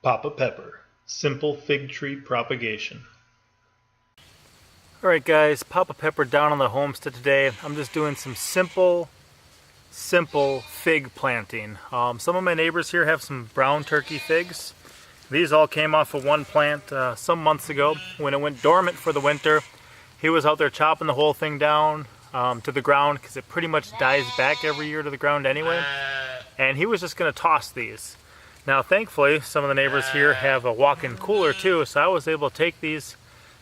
Papa Pepper, simple fig tree propagation. Alright guys, Papa Pepper down on the homestead today. I'm just doing some simple fig planting. Some of my neighbors here have some brown turkey figs. These all came off of one plant some months ago when it went dormant for the winter. He was out there chopping the whole thing down to the ground because it pretty much dies back every year to the ground anyway. And he was just going to toss these. Now thankfully some of the neighbors here have a walk-in cooler too, so I was able to take these,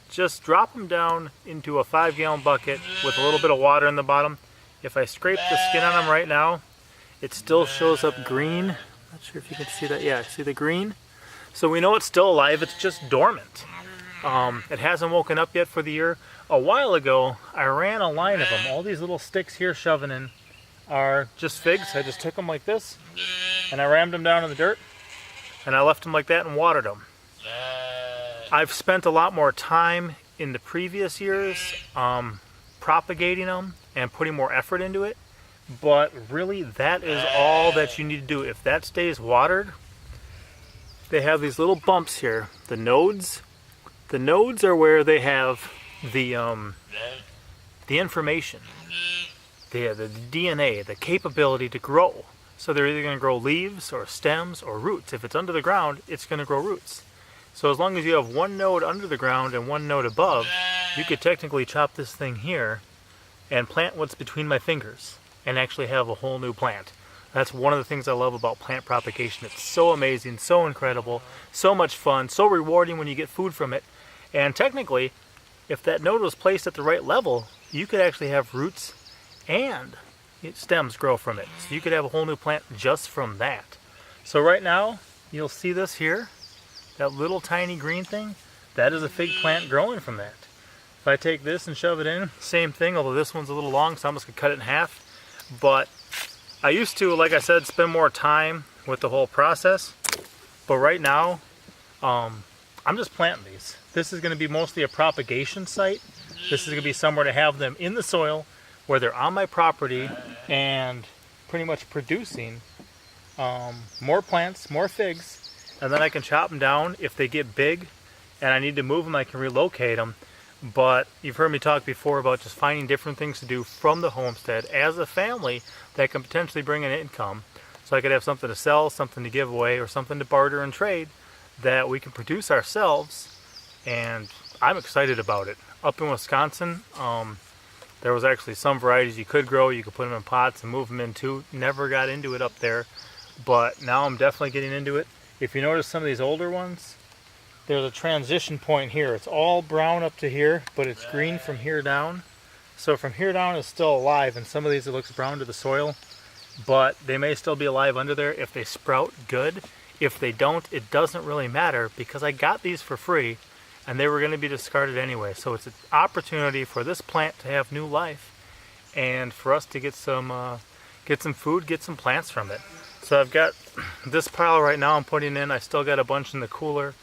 just drop them down into a 5-gallon bucket with a little bit of water in the bottom. If I scrape the skin on them right now, it still shows up green. Not sure if you can see that. Yeah, see the green? So we know it's still alive, it's just dormant. It hasn't woken up yet for the year. A while ago, I ran a line of them. All these little sticks here shoving in are just figs. I just took them like this, and I rammed them down in the dirt, and I left them like that and watered them. I've spent a lot more time in the previous years propagating them and putting more effort into it, but really that is all that you need to do. If that stays watered, they have these little bumps here, the nodes. The nodes are where they have the information, the DNA, the capability to grow. So they're either going to grow leaves or stems or roots. If it's under the ground, it's going to grow roots. So as long as you have one node under the ground and one node above, you could technically chop this thing here and plant what's between my fingers and actually have a whole new plant. That's one of the things I love about plant propagation. It's so amazing, so incredible, so much fun, so rewarding when you get food from it. And technically, if that node was placed at the right level, you could actually have roots and stems grow from it. So you could have a whole new plant just from that. So right now, you'll see this here, that little tiny green thing, that is a fig plant growing from that. If I take this and shove it in, same thing, although this one's a little long, so I'm just gonna cut it in half. But I used to, like I said, spend more time with the whole process. But right now, I'm just planting these. This is gonna be mostly a propagation site. This is gonna be somewhere to have them in the soil where they're on my property and pretty much producing more plants, more figs, and then I can chop them down if they get big and I need to move them, I can relocate them. But you've heard me talk before about just finding different things to do from the homestead as a family that can potentially bring an income. So I could have something to sell, something to give away, or something to barter and trade that we can produce ourselves, and I'm excited about it. Up in Wisconsin, there was actually some varieties you could grow, you could put them in pots and move them in too. Never got into it up there, but now I'm definitely getting into it. If you notice some of these older ones, there's a transition point here. It's all brown up to here, but it's green from here down. So from here down it's still alive, and some of these it looks brown to the soil, but they may still be alive under there if they sprout good. If they don't, it doesn't really matter because I got these for free and they were going to be discarded anyway. So it's an opportunity for this plant to have new life and for us to get some food, get some plants from it. So I've got this pile right now I'm putting in. I still got a bunch in the cooler.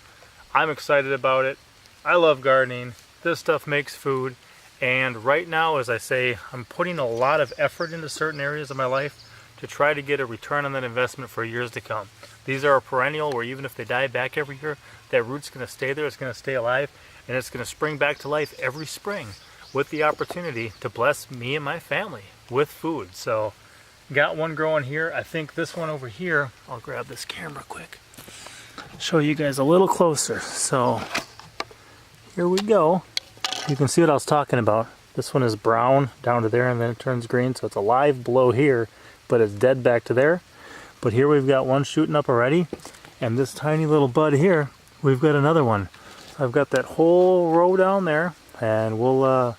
I'm excited about it. I love gardening. This stuff makes food. And right now, as I say, I'm putting a lot of effort into certain areas of my life to try to get a return on that investment for years to come. These are a perennial where even if they die back every year, that root's going to stay there, it's going to stay alive, and it's going to spring back to life every spring with the opportunity to bless me and my family with food. So, got one growing here. I think this one over here, I'll grab this camera quick, show you guys a little closer. So, here we go. You can see what I was talking about. This one is brown down to there and then it turns green, so it's alive below here, but it's dead back to there. But here we've got one shooting up already, and this tiny little bud here, we've got another one. I've got that whole row down there, and we'll,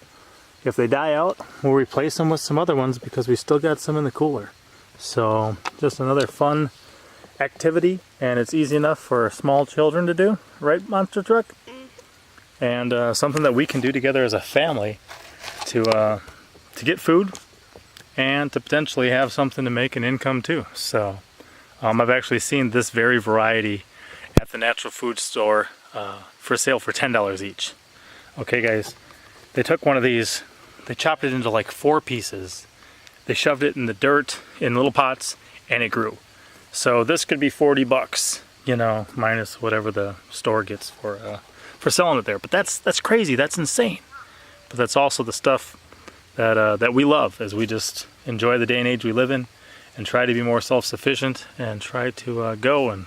if they die out, we'll replace them with some other ones because we still got some in the cooler. So just another fun activity, and it's easy enough for small children to do, right, Monster Truck? And something that we can do together as a family to get food and to potentially have something to make an income too. So I've actually seen this very variety at the natural food store for sale for $10 each. Okay guys, they took one of these, they chopped it into like 4 pieces, they shoved it in the dirt in little pots, and it grew. So this could be 40 bucks. minus whatever the store gets for selling it there. But that's crazy. That's insane. But that's also the stuff that we love, as we just enjoy the day and age we live in, and try to be more self-sufficient, and try to go. And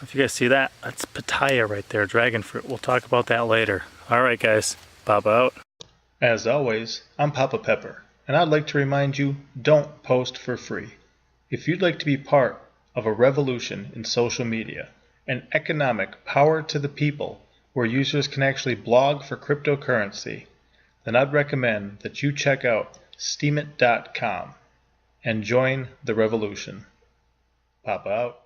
if you guys see that, that's pitaya right there, dragon fruit. We'll talk about that later. All right, guys, Papa out. As always, I'm Papa Pepper, and I'd like to remind you, don't post for free. If you'd like to be part of a revolution in social media, an economic power to the people where users can actually blog for cryptocurrency, then I'd recommend that you check out steemit.com and join the revolution. Papa out.